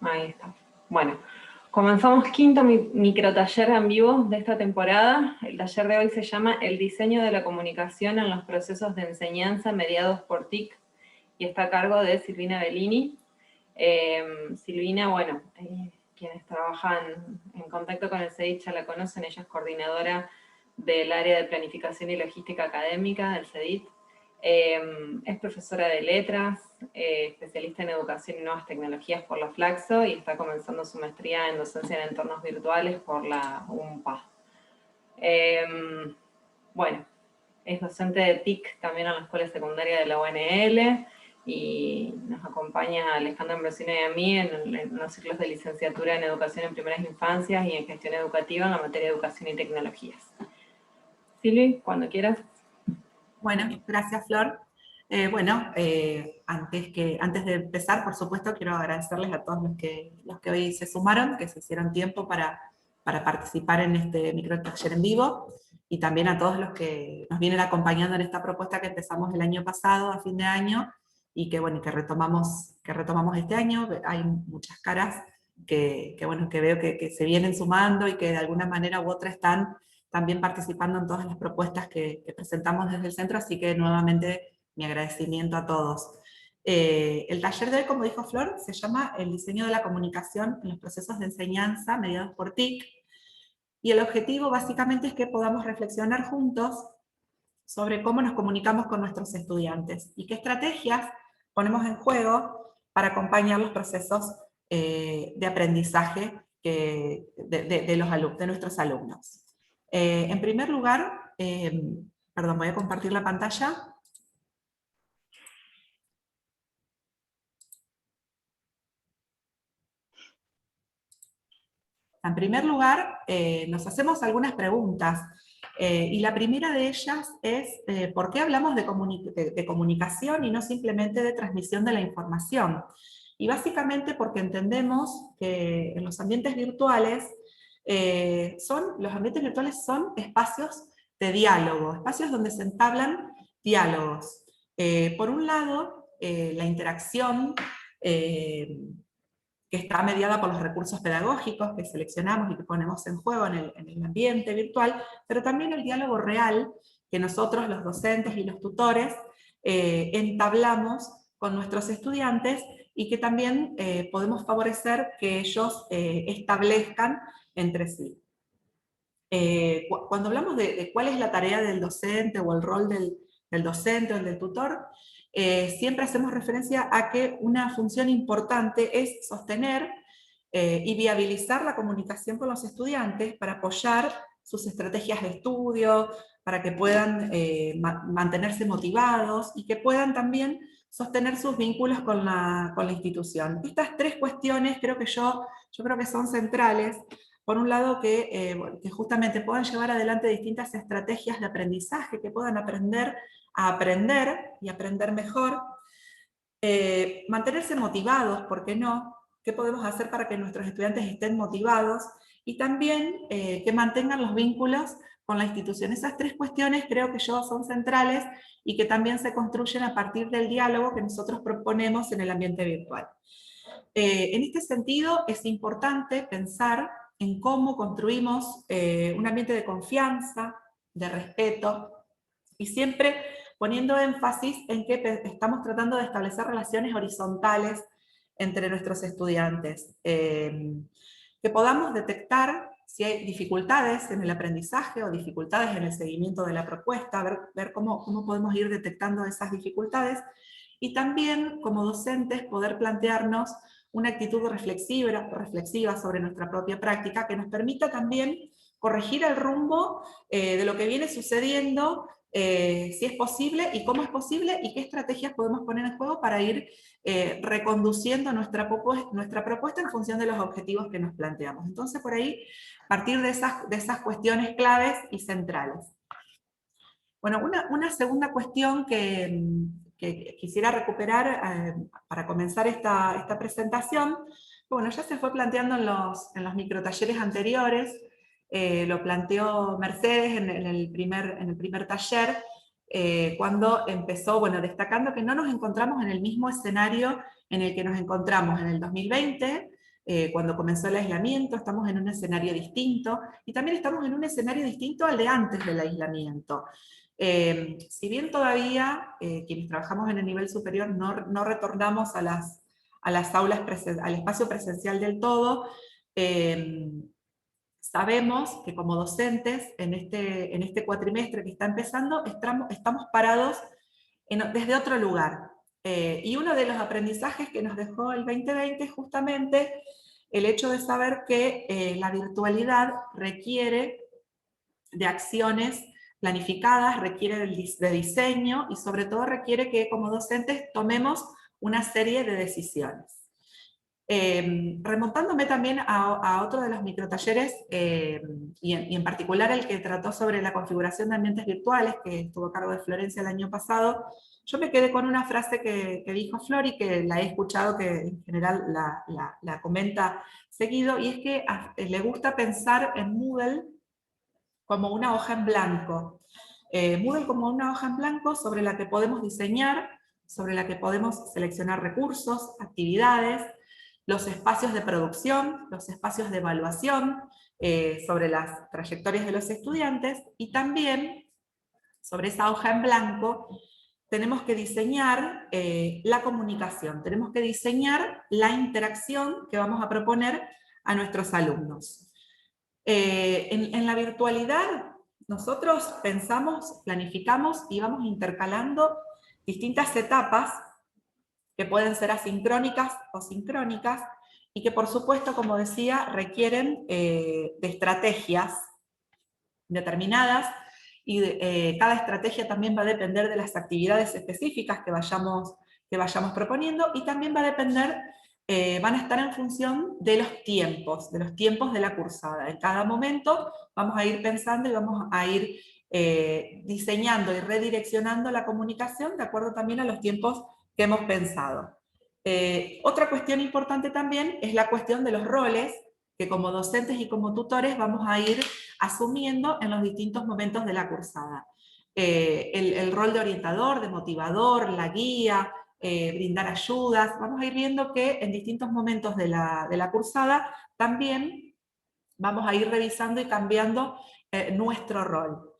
Ahí está. Bueno, comenzamos quinto microtaller en vivo de esta temporada. El taller de hoy se llama El diseño de la comunicación en los procesos de enseñanza mediados por TIC y está a cargo de Silvina Bellini. Silvina, bueno, quienes trabajan en contacto con el CEDIC ya la conocen, ella es coordinadora del área de planificación y logística académica del CEDIC. Es profesora de letras, especialista en educación y nuevas tecnologías por la Flaxo y está comenzando su maestría en docencia en entornos virtuales por la UMPA. Bueno, es docente de TIC también en la escuela secundaria de la UNL y nos acompaña Alejandra Ambrosino y a mí en los ciclos de licenciatura en educación en primeras infancias y en gestión educativa en la materia de educación y tecnologías. Silvi, cuando quieras. Bueno, gracias Flor. Antes de empezar, por supuesto, quiero agradecerles a todos los que hoy se sumaron, que se hicieron tiempo para participar en este microtaller en vivo, y también a todos los que nos vienen acompañando en esta propuesta que empezamos el año pasado, a fin de año, y que retomamos este año. Hay muchas caras que veo que se vienen sumando y que de alguna manera u otra están también participando en todas las propuestas que presentamos desde el centro, así que nuevamente mi agradecimiento a todos. El taller de hoy, como dijo Flor, se llama El diseño de la comunicación en los procesos de enseñanza mediados por TIC, y el objetivo básicamente es que podamos reflexionar juntos sobre cómo nos comunicamos con nuestros estudiantes y qué estrategias ponemos en juego para acompañar los procesos de aprendizaje de nuestros alumnos. En primer lugar, voy a compartir la pantalla. En primer lugar, nos hacemos algunas preguntas, y la primera de ellas es ¿por qué hablamos de comunicación y no simplemente de transmisión de la información? Y básicamente porque entendemos que en los ambientes virtuales son espacios de diálogo, espacios donde se entablan diálogos. Por un lado, la interacción que está mediada por los recursos pedagógicos que seleccionamos y que ponemos en juego en el ambiente virtual, pero también el diálogo real que nosotros, los docentes y los tutores, entablamos con nuestros estudiantes y que también podemos favorecer que ellos establezcan entre sí. Cuando hablamos de cuál es la tarea del docente o el rol del docente o el del tutor, siempre hacemos referencia a que una función importante es sostener y viabilizar la comunicación con los estudiantes para apoyar sus estrategias de estudio, para que puedan mantenerse motivados y que puedan también sostener sus vínculos con la institución. Estas tres cuestiones yo creo que son centrales. Por un lado, que justamente puedan llevar adelante distintas estrategias de aprendizaje, que puedan aprender a aprender y aprender mejor, mantenerse motivados, ¿por qué no? ¿Qué podemos hacer para que nuestros estudiantes estén motivados? Y también que mantengan los vínculos con la institución. Esas tres cuestiones creo que son centrales y que también se construyen a partir del diálogo que nosotros proponemos en el ambiente virtual. En este sentido, es importante pensar en cómo construimos un ambiente de confianza, de respeto, y siempre poniendo énfasis en que estamos tratando de establecer relaciones horizontales entre nuestros estudiantes. Que podamos detectar si hay dificultades en el aprendizaje o dificultades en el seguimiento de la propuesta, ver cómo podemos ir detectando esas dificultades, y también como docentes poder plantearnos una actitud reflexiva sobre nuestra propia práctica que nos permita también corregir el rumbo de lo que viene sucediendo, si es posible y cómo es posible y qué estrategias podemos poner en juego para ir reconduciendo nuestra propuesta en función de los objetivos que nos planteamos. Entonces por ahí, partir de esas cuestiones claves y centrales. Bueno, una segunda cuestión que quisiera recuperar para comenzar esta presentación, bueno, ya se fue planteando en los microtalleres anteriores, lo planteó Mercedes en el primer taller, cuando empezó, destacando que no nos encontramos en el mismo escenario en el que nos encontramos en el 2020, cuando comenzó el aislamiento, estamos en un escenario distinto, y también estamos en un escenario distinto al de antes del aislamiento. Si bien todavía quienes trabajamos en el nivel superior no retornamos a las aulas, al espacio presencial del todo, sabemos que como docentes, en este cuatrimestre que está empezando, estamos parados desde otro lugar. Y uno de los aprendizajes que nos dejó el 2020 es justamente el hecho de saber que la virtualidad requiere de acciones planificadas, requiere de diseño y sobre todo requiere que como docentes tomemos una serie de decisiones. Remontándome también a otro de los microtalleres, y en particular el que trató sobre la configuración de ambientes virtuales, que estuvo a cargo de Florencia el año pasado, yo me quedé con una frase que dijo Flor y que la he escuchado, que en general la comenta seguido, y es que le gusta pensar en Moodle como una hoja en blanco. Moodle como una hoja en blanco sobre la que podemos diseñar, sobre la que podemos seleccionar recursos, actividades, los espacios de producción, los espacios de evaluación, sobre las trayectorias de los estudiantes, y también sobre esa hoja en blanco tenemos que diseñar la comunicación, tenemos que diseñar la interacción que vamos a proponer a nuestros alumnos. En la virtualidad nosotros pensamos, planificamos y vamos intercalando distintas etapas que pueden ser asincrónicas o sincrónicas, y que por supuesto, como decía, requieren de estrategias determinadas, y cada estrategia también va a depender de las actividades específicas que vayamos proponiendo, y también va a depender, van a estar en función de los tiempos de la cursada. En cada momento vamos a ir pensando y vamos a ir diseñando y redireccionando la comunicación de acuerdo también a los tiempos que hemos pensado. Otra cuestión importante también es la cuestión de los roles que como docentes y como tutores vamos a ir asumiendo en los distintos momentos de la cursada. El rol de orientador, de motivador, la guía, brindar ayudas, vamos a ir viendo que en distintos momentos de la cursada también vamos a ir revisando y cambiando nuestro rol.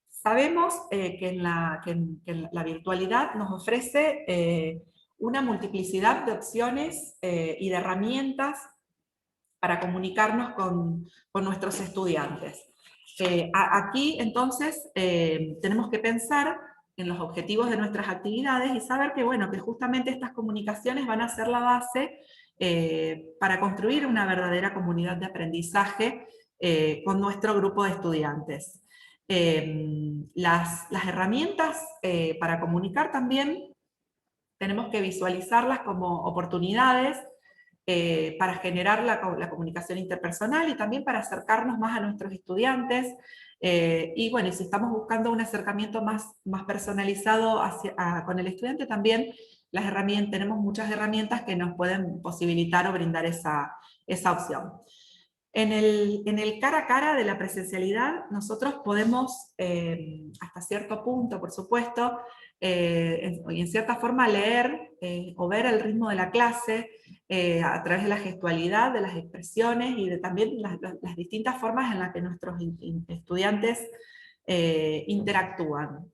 Sabemos que la virtualidad nos ofrece una multiplicidad de opciones y de herramientas para comunicarnos con nuestros estudiantes. Aquí entonces tenemos que pensar en los objetivos de nuestras actividades y saber que, bueno, que justamente estas comunicaciones van a ser la base para construir una verdadera comunidad de aprendizaje con nuestro grupo de estudiantes. Las herramientas para comunicar también tenemos que visualizarlas como oportunidades para generar la comunicación interpersonal y también para acercarnos más a nuestros estudiantes. Y bueno, y si estamos buscando un acercamiento más personalizado con el estudiante, también tenemos muchas herramientas que nos pueden posibilitar o brindar esa opción. En el cara a cara de la presencialidad, nosotros podemos, hasta cierto punto, por supuesto, y en cierta forma leer o ver el ritmo de la clase a través de la gestualidad, de las expresiones y de también las distintas formas en las que nuestros estudiantes interactúan.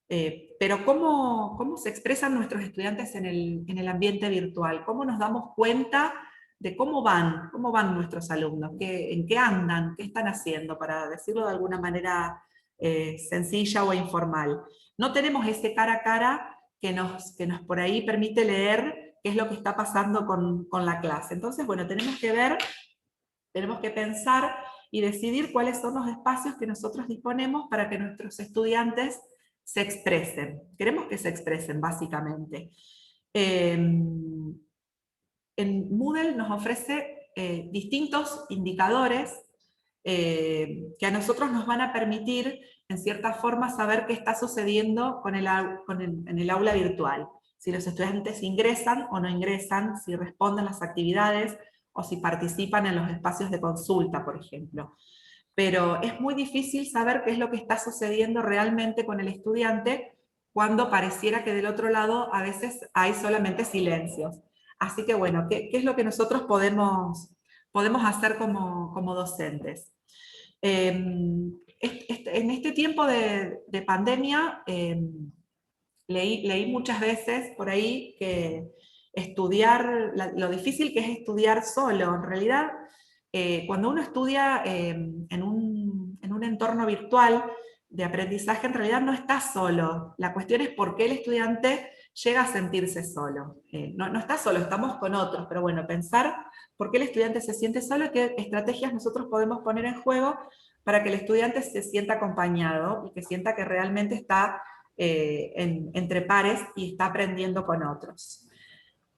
Pero ¿cómo se expresan nuestros estudiantes en el ambiente virtual? ¿Cómo nos damos cuenta de cómo van nuestros alumnos? ¿En qué andan? ¿Qué están haciendo? Para decirlo de alguna manera sencilla o informal. No tenemos ese cara a cara que nos por ahí permite leer qué es lo que está pasando con la clase. Entonces, bueno, tenemos que pensar y decidir cuáles son los espacios que nosotros disponemos para que nuestros estudiantes se expresen. Queremos que se expresen, básicamente. En Moodle nos ofrece distintos indicadores que a nosotros nos van a permitir, en cierta forma, saber qué está sucediendo en el aula virtual. Si los estudiantes ingresan o no ingresan, si responden las actividades o si participan en los espacios de consulta, por ejemplo. Pero es muy difícil saber qué es lo que está sucediendo realmente con el estudiante cuando pareciera que del otro lado a veces hay solamente silencios. Así que bueno, ¿qué es lo que nosotros podemos hacer como docentes? En este tiempo de pandemia, leí muchas veces por ahí que estudiar, lo difícil que es estudiar solo. En realidad, cuando uno estudia en un entorno virtual de aprendizaje, en realidad no está solo. La cuestión es por qué el estudiante llega a sentirse solo. No está solo, estamos con otros, pero bueno, pensar por qué el estudiante se siente solo y qué estrategias nosotros podemos poner en juego para que el estudiante se sienta acompañado y que sienta que realmente está entre pares y está aprendiendo con otros.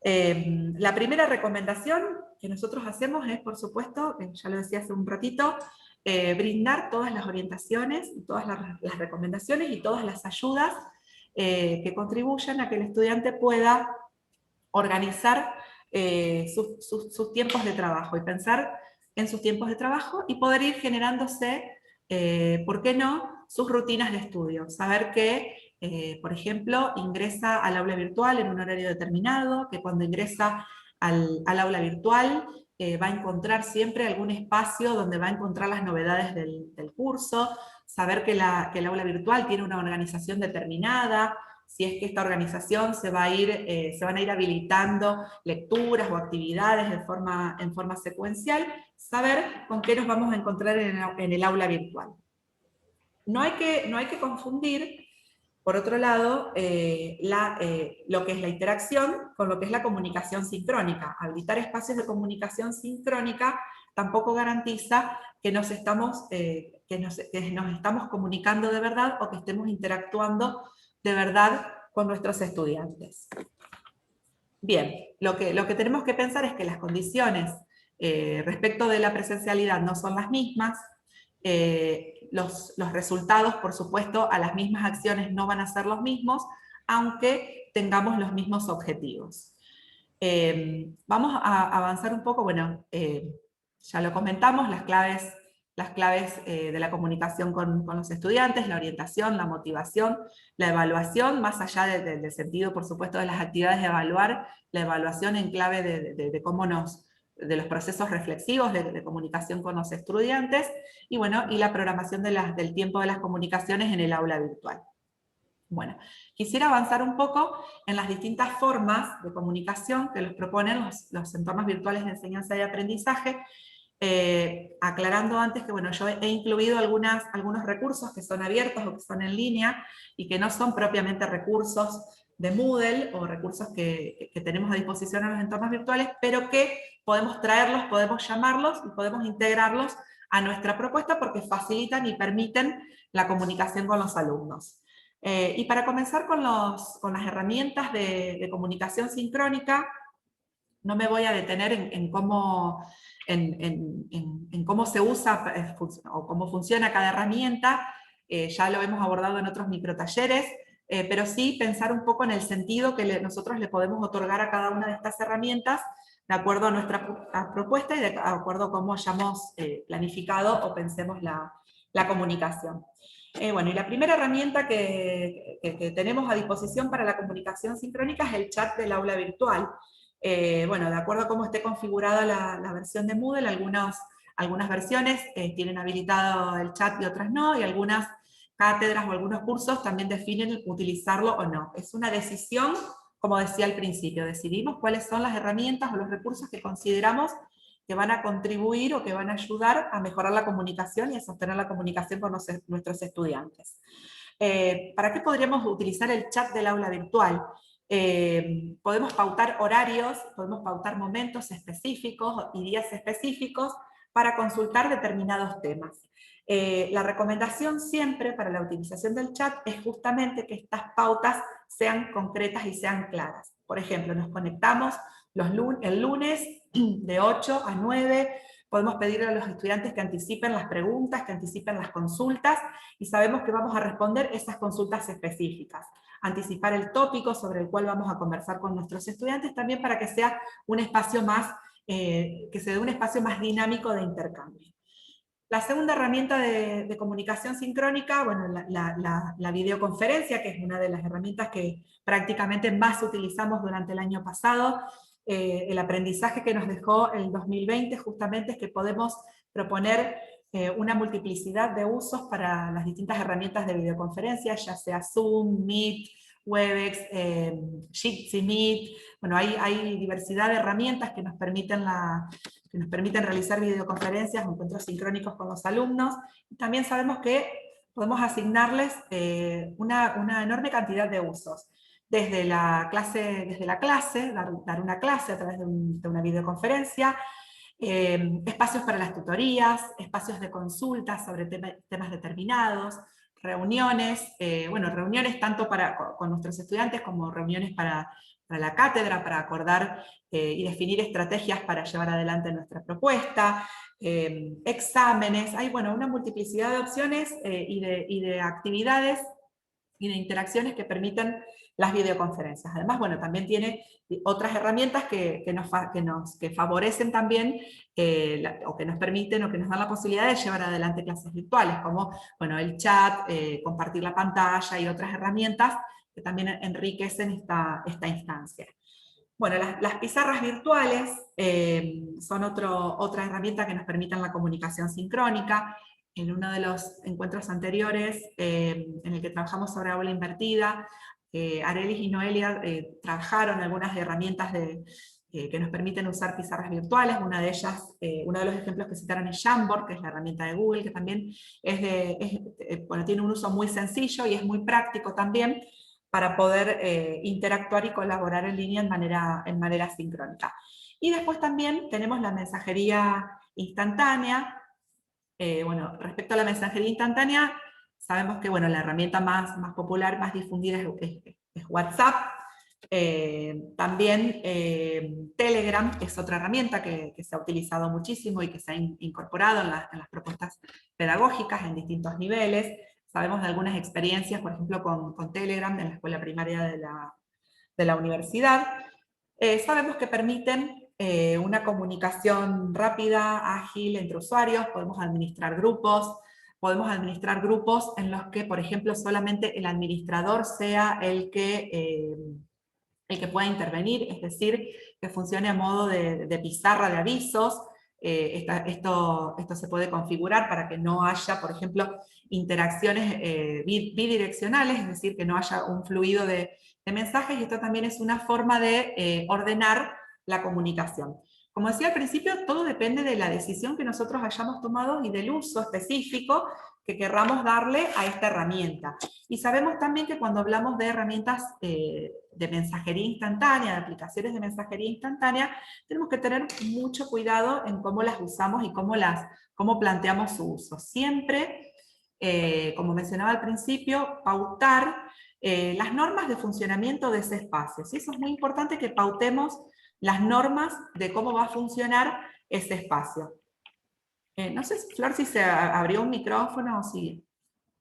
La primera recomendación que nosotros hacemos es, por supuesto, ya lo decía hace un ratito, brindar todas las orientaciones, todas las recomendaciones y todas las ayudas que contribuyan a que el estudiante pueda organizar sus tiempos de trabajo y pensar en sus tiempos de trabajo y poder ir generándose, ¿por qué no?, sus rutinas de estudio. Saber que, por ejemplo, ingresa al aula virtual en un horario determinado, que cuando ingresa al aula virtual va a encontrar siempre algún espacio donde va a encontrar las novedades del curso, saber que el aula virtual tiene una organización determinada, si es que esta organización se van a ir habilitando lecturas o actividades en forma secuencial, saber con qué nos vamos a encontrar en el aula virtual. No hay que confundir, por otro lado, lo que es la interacción con lo que es la comunicación sincrónica. Habilitar espacios de comunicación sincrónica tampoco garantiza que nos estamos comunicando de verdad o que estemos interactuando de verdad con nuestros estudiantes. Bien, lo que tenemos que pensar es que las condiciones respecto de la presencialidad no son las mismas, los resultados, por supuesto, a las mismas acciones no van a ser los mismos, aunque tengamos los mismos objetivos. Vamos a avanzar un poco, bueno, ya lo comentamos, las claves de la comunicación con los estudiantes, la orientación, la motivación, la evaluación, más allá del sentido, por supuesto, de las actividades de evaluar, la evaluación en clave de los procesos reflexivos de comunicación con los estudiantes, y bueno, y la programación del tiempo de las comunicaciones en el aula virtual. Bueno, quisiera avanzar un poco en las distintas formas de comunicación que los proponen los entornos virtuales de enseñanza y aprendizaje, aclarando antes que bueno, yo he incluido algunos recursos que son abiertos o que son en línea y que no son propiamente recursos de Moodle o recursos que tenemos a disposición en los entornos virtuales, pero que podemos traerlos, podemos llamarlos y podemos integrarlos a nuestra propuesta porque facilitan y permiten la comunicación con los alumnos. Y para comenzar con las herramientas de comunicación sincrónica, no me voy a detener en cómo se usa o cómo funciona cada herramienta, ya lo hemos abordado en otros microtalleres, pero sí pensar un poco en el sentido que nosotros le podemos otorgar a cada una de estas herramientas de acuerdo a nuestra propuesta y de acuerdo a cómo hayamos planificado o pensemos la comunicación. Bueno, y la primera herramienta que tenemos a disposición para la comunicación sincrónica es el chat del aula virtual. Bueno, de acuerdo a cómo esté configurada la versión de Moodle, algunas versiones tienen habilitado el chat y otras no, y algunas cátedras o algunos cursos también definen utilizarlo o no. Es una decisión, como decía al principio, decidimos cuáles son las herramientas o los recursos que consideramos que van a contribuir o que van a ayudar a mejorar la comunicación y a sostener la comunicación con nuestros estudiantes. ¿Para qué podríamos utilizar el chat del aula virtual? Podemos pautar horarios, podemos pautar momentos específicos y días específicos para consultar determinados temas. La recomendación siempre para la utilización del chat es justamente que estas pautas sean concretas y sean claras. Por ejemplo, nos conectamos el lunes de 8 a 9, podemos pedirle a los estudiantes que anticipen las preguntas, que anticipen las consultas, y sabemos que vamos a responder esas consultas específicas. Anticipar el tópico sobre el cual vamos a conversar con nuestros estudiantes, también para que sea un espacio que se dé un espacio más dinámico de intercambio. La segunda herramienta de comunicación sincrónica, bueno, la videoconferencia, que es una de las herramientas que prácticamente más utilizamos durante el año pasado. el aprendizaje que nos dejó el 2020 justamente es que podemos proponer una multiplicidad de usos para las distintas herramientas de videoconferencia, ya sea Zoom, Meet, Webex, Jitsi Meet. Bueno, hay diversidad de herramientas que nos permiten realizar videoconferencias, encuentros sincrónicos con los alumnos. Y también sabemos que podemos asignarles una enorme cantidad de usos. Desde la clase, dar una clase a través de una videoconferencia, espacios para las tutorías, espacios de consultas sobre temas determinados, reuniones, reuniones tanto con nuestros estudiantes como reuniones para la cátedra, para acordar y definir estrategias para llevar adelante nuestra propuesta, exámenes, hay una multiplicidad de opciones y de actividades y de interacciones que permiten las videoconferencias. Además, también tiene otras herramientas que favorecen también, o que nos permiten, o que nos dan la posibilidad de llevar adelante clases virtuales, como el chat, compartir la pantalla y otras herramientas que también enriquecen esta instancia. Bueno, las pizarras virtuales son otra herramienta que nos permiten la comunicación sincrónica. En uno de los encuentros anteriores, en el que trabajamos sobre aula invertida, Arelis y Noelia trabajaron algunas herramientas que nos permiten usar pizarras virtuales. Una de ellas, uno de los ejemplos que citaron es Jamboard, que es la herramienta de Google, que también tiene un uso muy sencillo y es muy práctico también para poder interactuar y colaborar en línea en manera sincrónica. Y después también tenemos la mensajería instantánea. Respecto a la mensajería instantánea, sabemos que la herramienta más popular, más difundida es WhatsApp. También Telegram es otra herramienta que se ha utilizado muchísimo y que se ha incorporado en las propuestas pedagógicas en distintos niveles. Sabemos de algunas experiencias, por ejemplo, con Telegram en la escuela primaria de la universidad. Sabemos que permiten una comunicación rápida, ágil entre usuarios. Podemos administrar grupos en los que, por ejemplo, solamente el administrador sea el que pueda intervenir, es decir, que funcione a modo de pizarra de avisos. Esto se puede configurar para que no haya, por ejemplo, interacciones bidireccionales, es decir, que no haya un fluido de mensajes, y esto también es una forma de ordenar la comunicación. Como decía al principio, todo depende de la decisión que nosotros hayamos tomado y del uso específico que querramos darle a esta herramienta. Y sabemos también que cuando hablamos de herramientas de mensajería instantánea, de aplicaciones de mensajería instantánea, tenemos que tener mucho cuidado en cómo las usamos y cómo planteamos su uso. Siempre, como mencionaba al principio, pautar las normas de funcionamiento de ese espacio. ¿Sí? Eso es muy importante, que pautemos las normas de cómo va a funcionar ese espacio. No sé, Flor, si se abrió un micrófono o si...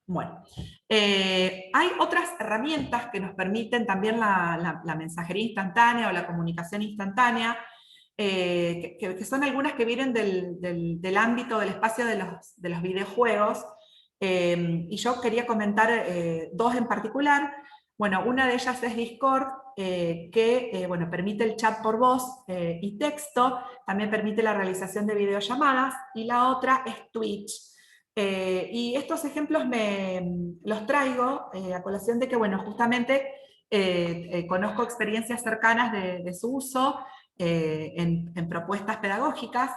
Bueno, hay otras herramientas que nos permiten también la mensajería instantánea o la comunicación instantánea, que son algunas que vienen del ámbito del espacio de los videojuegos, y yo quería comentar dos en particular. Una de ellas es Discord, que permite el chat por voz y texto, también permite la realización de videollamadas, y la otra es Twitch. Y estos ejemplos los traigo a colación de que, justamente conozco experiencias cercanas de su uso en propuestas pedagógicas.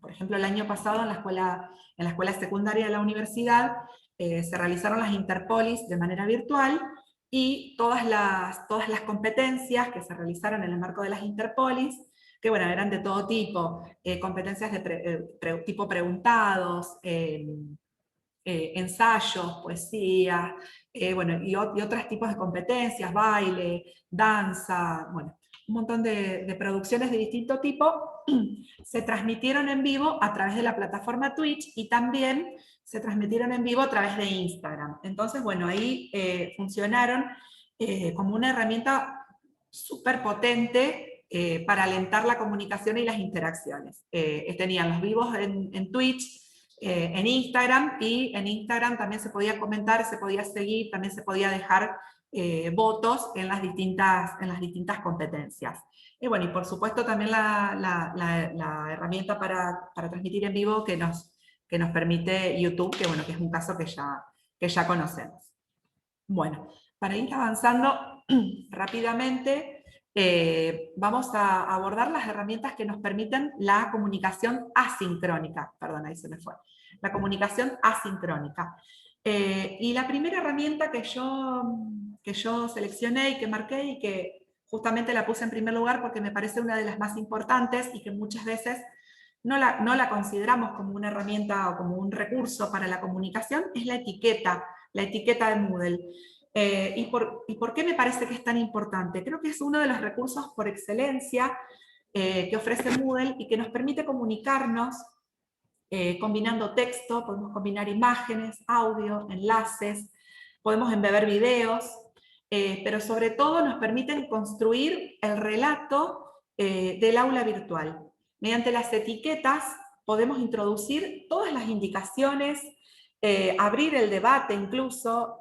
Por ejemplo, el año pasado en la escuela secundaria de la universidad se realizaron las Interpolis de manera virtual, y todas las competencias que se realizaron en el marco de las Interpolis, que eran de todo tipo, competencias de tipo preguntados, ensayos, poesía, y otros tipos de competencias, baile, danza, un montón de producciones de distinto tipo, se transmitieron en vivo a través de la plataforma Twitch, y también se transmitieron en vivo a través de Instagram. Entonces, ahí funcionaron como una herramienta súper potente para alentar la comunicación y las interacciones. Tenían los vivos en Twitch, en Instagram, y en Instagram también se podía comentar, se podía seguir, también se podía dejar votos en las distintas competencias. Y bueno, y por supuesto también la herramienta para transmitir en vivo que nos permite YouTube, que bueno, que es un caso que ya conocemos. Bueno, para ir avanzando rápidamente, vamos a abordar las herramientas que nos permiten la comunicación asincrónica. Perdón, ahí se me fue. La comunicación asincrónica. Y la primera herramienta que yo seleccioné y que marqué y que justamente la puse en primer lugar porque me parece una de las más importantes y que muchas veces no la consideramos como una herramienta o como un recurso para la comunicación, es la etiqueta de Moodle. ¿Y por qué me parece que es tan importante? Creo que es uno de los recursos por excelencia que ofrece Moodle y que nos permite comunicarnos combinando texto, podemos combinar imágenes, audio, enlaces, podemos embeber videos, pero sobre todo nos permiten construir el relato del aula virtual. Mediante las etiquetas podemos introducir todas las indicaciones, abrir el debate incluso,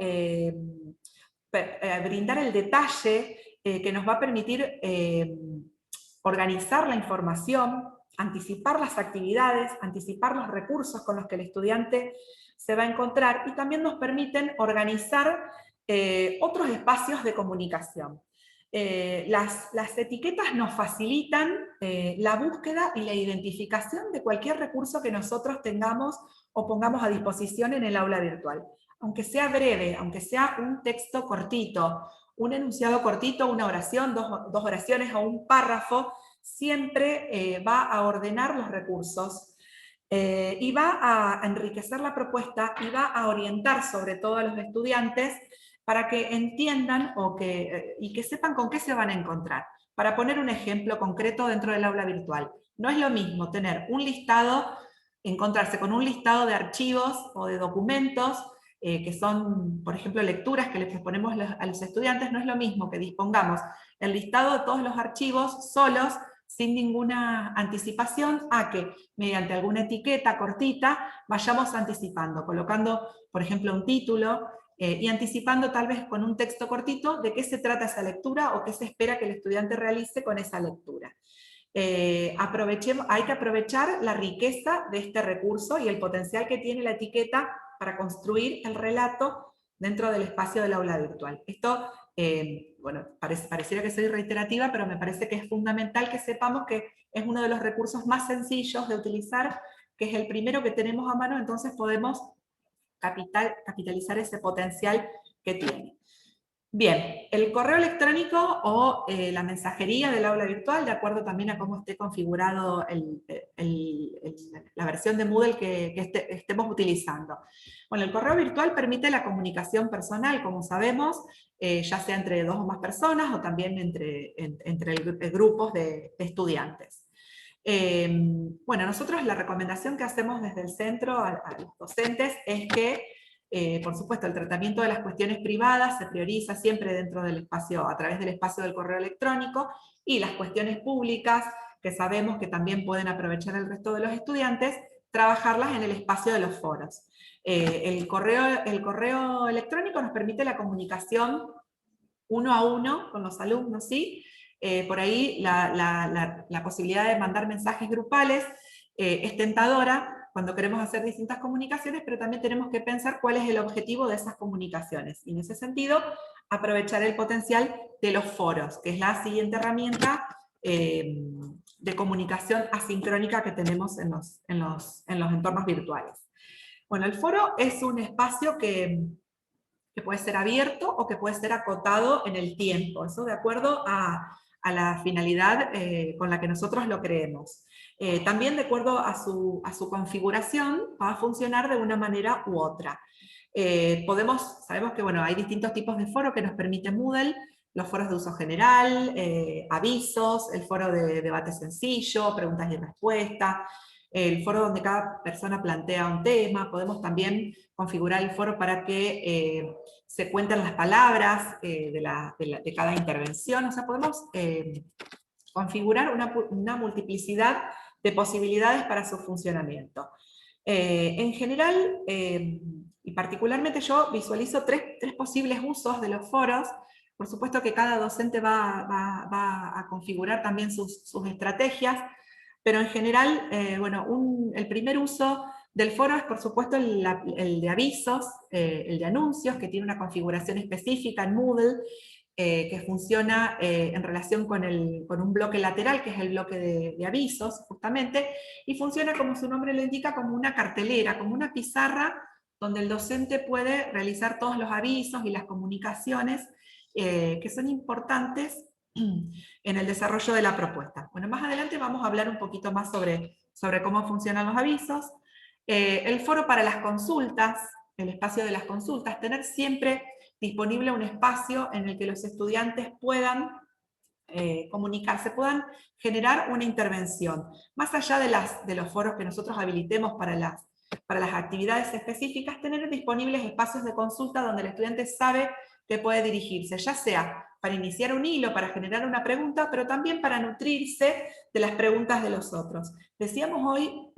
brindar el detalle que nos va a permitir organizar la información, anticipar las actividades, anticipar los recursos con los que el estudiante se va a encontrar y también nos permiten organizar otros espacios de comunicación. Las etiquetas nos facilitan la búsqueda y la identificación de cualquier recurso que nosotros tengamos o pongamos a disposición en el aula virtual. Aunque sea breve, aunque sea un texto cortito, un enunciado cortito, una oración, dos oraciones o un párrafo, siempre va a ordenar los recursos y va a enriquecer la propuesta y va a orientar sobre todo a los estudiantes para que entiendan y que sepan con qué se van a encontrar. Para poner un ejemplo concreto dentro del aula virtual, no es lo mismo tener un listado, encontrarse con un listado de archivos o de documentos que son, por ejemplo, lecturas que les proponemos a los estudiantes, no es lo mismo que dispongamos el listado de todos los archivos solos, sin ninguna anticipación, a que mediante alguna etiqueta cortita vayamos anticipando, colocando, por ejemplo, un título y anticipando tal vez con un texto cortito de qué se trata esa lectura o qué se espera que el estudiante realice con esa lectura. Hay que aprovechar la riqueza de este recurso y el potencial que tiene la etiqueta para construir el relato dentro del espacio del aula virtual. Esto, bueno, pareciera que soy reiterativa, pero me parece que es fundamental que sepamos que es uno de los recursos más sencillos de utilizar, que es el primero que tenemos a mano, entonces podemos capitalizar ese potencial que tiene. Bien, el correo electrónico o la mensajería del aula virtual, de acuerdo también a cómo esté configurado la versión de Moodle que estemos utilizando. Bueno, el correo virtual permite la comunicación personal, como sabemos, ya sea entre dos o más personas o también entre grupos de estudiantes. Bueno, nosotros la recomendación que hacemos desde el centro a los docentes es que por supuesto, el tratamiento de las cuestiones privadas se prioriza siempre dentro del espacio, a través del espacio del correo electrónico, y las cuestiones públicas, que sabemos que también pueden aprovechar el resto de los estudiantes, trabajarlas en el espacio de los foros. El correo electrónico nos permite la comunicación uno a uno con los alumnos, ¿sí? Por ahí la posibilidad de mandar mensajes grupales es tentadora, cuando queremos hacer distintas comunicaciones, pero también tenemos que pensar cuál es el objetivo de esas comunicaciones. Y en ese sentido, aprovechar el potencial de los foros, que es la siguiente herramienta de comunicación asincrónica que tenemos en los entornos virtuales. Bueno, el foro es un espacio que puede ser abierto o que puede ser acotado en el tiempo, eso de acuerdo a la finalidad con la que nosotros lo creemos. También de acuerdo a su configuración va a funcionar de una manera u otra. Sabemos que bueno, hay distintos tipos de foro que nos permite Moodle, los foros de uso general, avisos, el foro de debate sencillo, preguntas y respuestas, el foro donde cada persona plantea un tema. Podemos también configurar el foro para que se cuenten las palabras de cada intervención. O sea, podemos configurar una multiplicidad de posibilidades para su funcionamiento. En general, y particularmente yo visualizo tres posibles usos de los foros. Por supuesto que cada docente va a configurar también sus estrategias, pero en general, bueno, el primer uso del foro es por supuesto el de avisos, el de anuncios, que tiene una configuración específica en Moodle, que funciona en relación con un bloque lateral, que es el bloque de avisos, justamente, y funciona, como su nombre lo indica, como una cartelera, como una pizarra, donde el docente puede realizar todos los avisos y las comunicaciones que son importantes en el desarrollo de la propuesta. Bueno, más adelante vamos a hablar un poquito más sobre cómo funcionan los avisos. El foro para las consultas, el espacio de las consultas, tener siempre disponible un espacio en el que los estudiantes puedan comunicarse, puedan generar una intervención. Más allá de los foros que nosotros habilitemos para las actividades específicas, tener disponibles espacios de consulta donde el estudiante sabe que puede dirigirse, ya sea para iniciar un hilo, para generar una pregunta, pero también para nutrirse de las preguntas de los otros. Decíamos hoy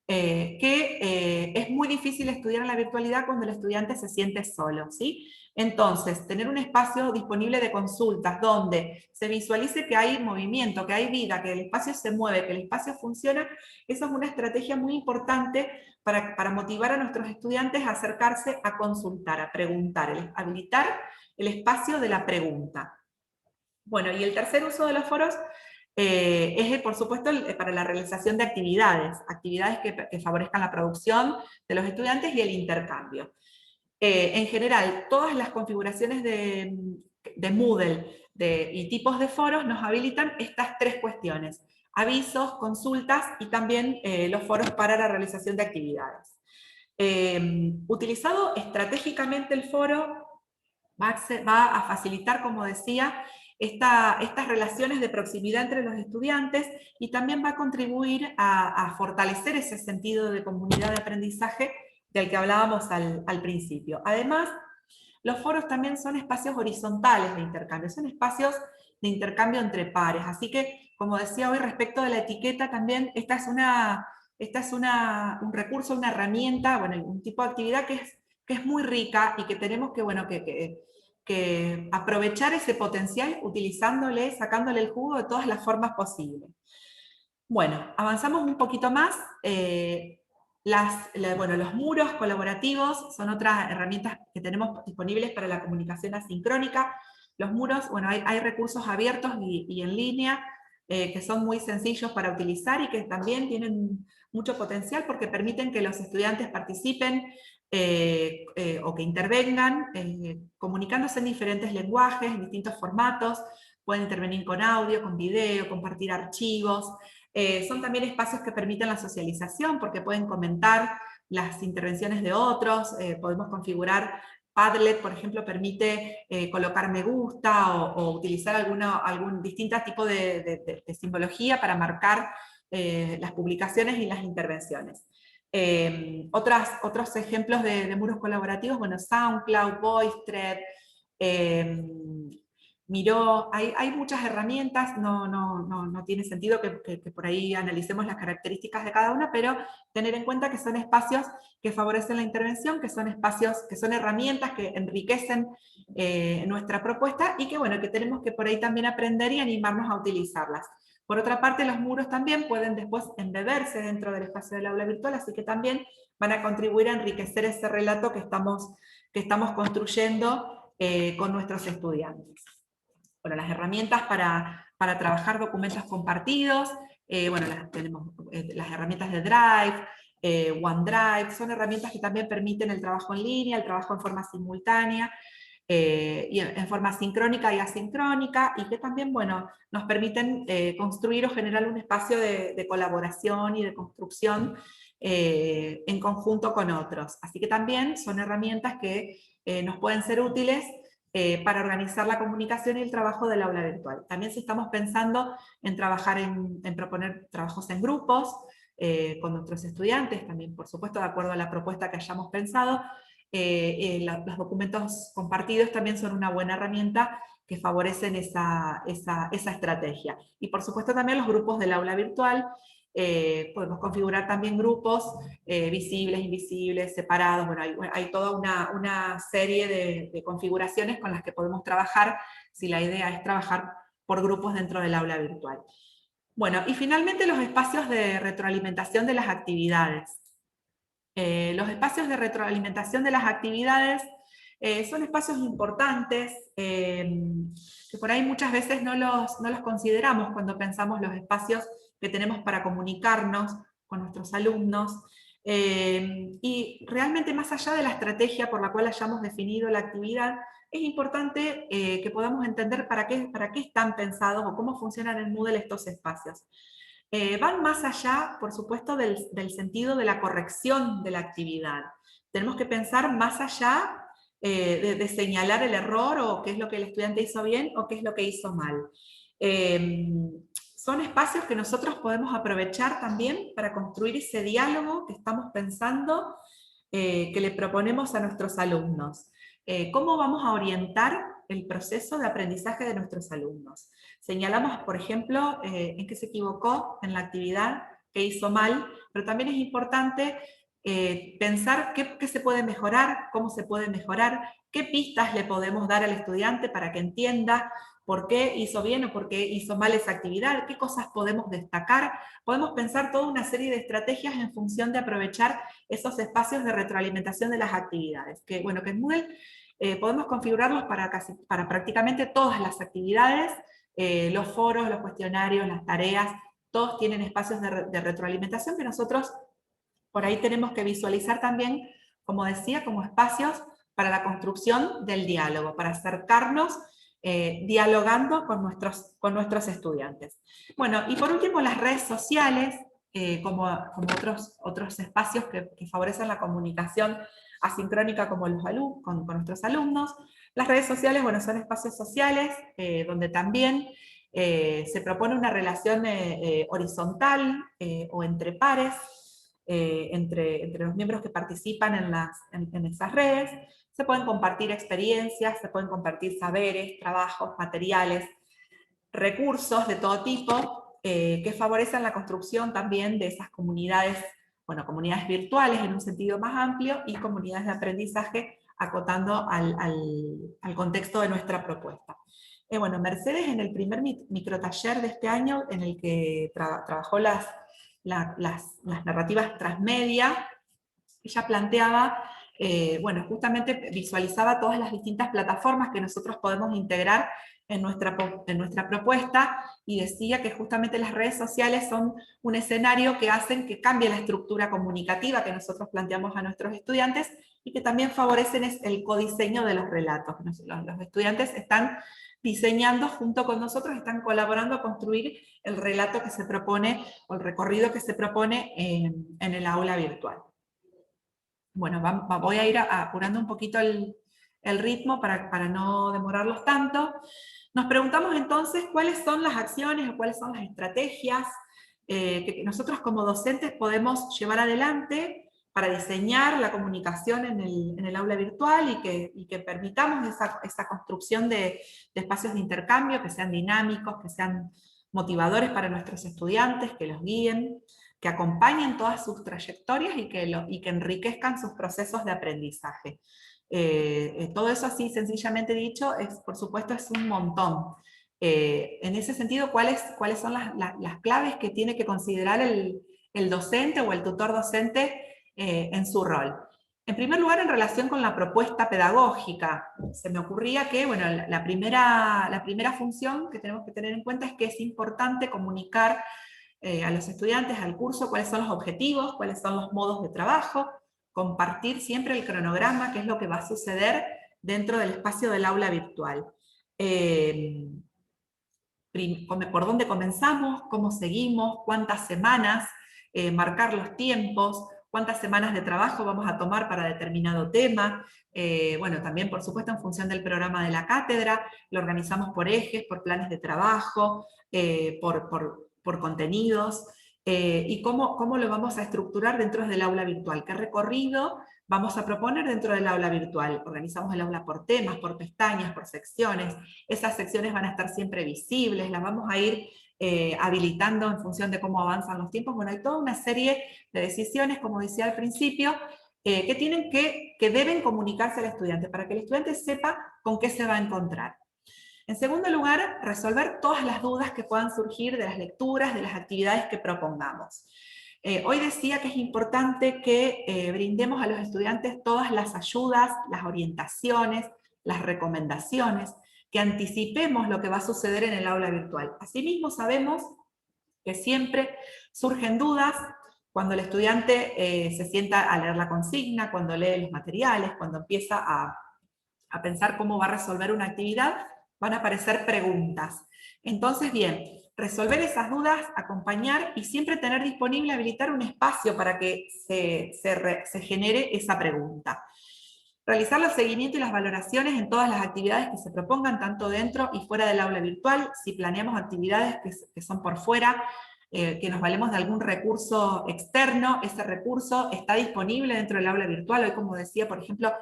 que es muy difícil estudiar en la virtualidad cuando el estudiante se siente solo, ¿sí? Entonces, tener un espacio disponible de consultas donde se visualice que hay movimiento, que hay vida, que el espacio se mueve, que el espacio funciona, eso es una estrategia muy importante para motivar a nuestros estudiantes a acercarse a consultar, a preguntar, habilitar el espacio de la pregunta. Bueno, y el tercer uso de los foros es, por supuesto, para la realización de actividades que favorezcan la producción de los estudiantes y el intercambio. En general, todas las configuraciones de Moodle y tipos de foros nos habilitan estas tres cuestiones: avisos, consultas y también los foros para la realización de actividades. Utilizado estratégicamente el foro va a facilitar, como decía, estas relaciones de proximidad entre los estudiantes y también va a contribuir a fortalecer ese sentido de comunidad de aprendizaje del que hablábamos al principio. Además, los foros también son espacios horizontales de intercambio, son espacios de intercambio entre pares, así que, como decía hoy respecto de la etiqueta, también esta es un recurso, una herramienta, bueno, un tipo de actividad que es muy rica y que tenemos que, bueno, que aprovechar ese potencial utilizándole, sacándole el jugo de todas las formas posibles. Bueno, avanzamos un poquito más. Bueno, los muros colaborativos son otras herramientas que tenemos disponibles para la comunicación asincrónica. Los muros, bueno, hay recursos abiertos y en línea que son muy sencillos para utilizar y que también tienen mucho potencial porque permiten que los estudiantes participen o que intervengan comunicándose en diferentes lenguajes, en distintos formatos. Pueden intervenir con audio, con video, compartir archivos. Son también espacios que permiten la socialización porque pueden comentar las intervenciones de otros, podemos configurar. Padlet, por ejemplo, permite colocar me gusta o utilizar algún distinto tipo de simbología para marcar las publicaciones y las intervenciones. Otros ejemplos de muros colaborativos, bueno, SoundCloud, VoiceThread, Miro, hay muchas herramientas, no tiene sentido que por ahí analicemos las características de cada una, pero tener en cuenta que son espacios que favorecen la intervención, que son espacios, que son herramientas que enriquecen nuestra propuesta y que, bueno, que tenemos que por ahí también aprender y animarnos a utilizarlas. Por otra parte, los muros también pueden después embeberse dentro del espacio del aula virtual, así que también van a contribuir a enriquecer ese relato que estamos construyendo con nuestros estudiantes. Bueno, las herramientas para trabajar documentos compartidos, bueno, tenemos las herramientas de Drive, OneDrive, son herramientas que también permiten el trabajo en línea, el trabajo en forma simultánea, y en forma sincrónica y asincrónica, y que también, bueno, nos permiten construir o generar un espacio de colaboración y de construcción en conjunto con otros. Así que también son herramientas que nos pueden ser útiles para organizar la comunicación y el trabajo del aula virtual. También si estamos pensando en trabajar en proponer trabajos en grupos con nuestros estudiantes, también por supuesto de acuerdo a la propuesta que hayamos pensado, los documentos compartidos también son una buena herramienta que favorecen esa estrategia. Y por supuesto también los grupos del aula virtual, Podemos configurar también grupos visibles, invisibles, separados. Bueno, hay toda una serie de configuraciones con las que podemos trabajar si la idea es trabajar por grupos dentro del aula virtual. Bueno, y finalmente los espacios de retroalimentación de las actividades. Los espacios de retroalimentación de las actividades son espacios importantes, que por ahí muchas veces no los consideramos cuando pensamos los espacios que tenemos para comunicarnos con nuestros alumnos, y realmente más allá de la estrategia por la cual hayamos definido la actividad, es importante que podamos entender para qué están pensados o cómo funcionan en Moodle estos espacios. Van más allá, por supuesto, del sentido de la corrección de la actividad. Tenemos que pensar más allá de señalar el error o qué es lo que el estudiante hizo bien o qué es lo que hizo mal. Son espacios que nosotros podemos aprovechar también para construir ese diálogo que estamos pensando, que le proponemos a nuestros alumnos. ¿Cómo vamos a orientar el proceso de aprendizaje de nuestros alumnos? Señalamos, por ejemplo, en qué se equivocó en la actividad, qué hizo mal, pero también es importante pensar qué se puede mejorar, cómo se puede mejorar, qué pistas le podemos dar al estudiante para que entienda por qué hizo bien o por qué hizo mal esa actividad, qué cosas podemos destacar. Podemos pensar toda una serie de estrategias en función de aprovechar esos espacios de retroalimentación de las actividades, que bueno, que en Moodle podemos configurarlos para prácticamente todas las actividades, los foros, los cuestionarios, las tareas, todos tienen espacios de retroalimentación que nosotros por ahí tenemos que visualizar también, como decía, como espacios para la construcción del diálogo, para acercarnos dialogando con nuestros estudiantes. Bueno, y por último las redes sociales, como otros espacios que favorecen la comunicación asincrónica con nuestros alumnos. Las redes sociales, bueno, son espacios sociales donde también se propone una relación horizontal o entre pares, entre los miembros que participan en esas redes. Se pueden compartir experiencias, se pueden compartir saberes, trabajos, materiales, recursos de todo tipo que favorecen la construcción también de esas comunidades, bueno, comunidades virtuales en un sentido más amplio y comunidades de aprendizaje acotando al contexto de nuestra propuesta. Bueno, Mercedes en el primer microtaller de este año en el que trabajó las narrativas transmedia, ella planteaba, bueno, justamente visualizaba todas las distintas plataformas que nosotros podemos integrar en nuestra propuesta, y decía que justamente las redes sociales son un escenario que hacen que cambie la estructura comunicativa que nosotros planteamos a nuestros estudiantes, y que también favorecen el codiseño de los relatos. Los estudiantes están diseñando junto con nosotros, están colaborando a construir el relato que se propone, o el recorrido que se propone en el aula virtual. Bueno, voy a ir apurando un poquito el ritmo para no demorarlos tanto. Nos preguntamos entonces cuáles son las acciones o cuáles son las estrategias que nosotros como docentes podemos llevar adelante para diseñar la comunicación en el aula virtual y que permitamos esa construcción de espacios de intercambio que sean dinámicos, que sean motivadores para nuestros estudiantes, que los guíen, que acompañen todas sus trayectorias y que enriquezcan sus procesos de aprendizaje. Todo eso así, sencillamente dicho, por supuesto es un montón. En ese sentido, ¿cuáles son las claves que tiene que considerar el docente o el tutor docente en su rol? En primer lugar, en relación con la propuesta pedagógica, se me ocurría que, bueno, la primera función que tenemos que tener en cuenta es que es importante comunicar a los estudiantes, al curso, cuáles son los objetivos, cuáles son los modos de trabajo, compartir siempre el cronograma, qué es lo que va a suceder dentro del espacio del aula virtual. Por dónde comenzamos, cómo seguimos, cuántas semanas, marcar los tiempos, cuántas semanas de trabajo vamos a tomar para determinado tema. Bueno, también por supuesto en función del programa de la cátedra, lo organizamos por ejes, por planes de trabajo, por contenidos, y cómo lo vamos a estructurar dentro del aula virtual, qué recorrido vamos a proponer dentro del aula virtual. Organizamos el aula por temas, por pestañas, por secciones. Esas secciones van a estar siempre visibles, las vamos a ir habilitando en función de cómo avanzan los tiempos. Bueno, hay toda una serie de decisiones, como decía al principio, que deben comunicarse al estudiante, para que el estudiante sepa con qué se va a encontrar. En segundo lugar, resolver todas las dudas que puedan surgir de las lecturas, de las actividades que propongamos. Hoy decía que es importante que brindemos a los estudiantes todas las ayudas, las orientaciones, las recomendaciones, que anticipemos lo que va a suceder en el aula virtual. Asimismo, sabemos que siempre surgen dudas cuando el estudiante se sienta a leer la consigna, cuando lee los materiales, cuando empieza a pensar cómo va a resolver una actividad, van a aparecer preguntas. Entonces, bien, resolver esas dudas, acompañar y siempre tener disponible, habilitar un espacio para que se genere esa pregunta. Realizar los seguimientos y las valoraciones en todas las actividades que se propongan, tanto dentro y fuera del aula virtual. Si planeamos actividades que son por fuera, que nos valemos de algún recurso externo, ese recurso está disponible dentro del aula virtual. Hoy, como decía, por ejemplo,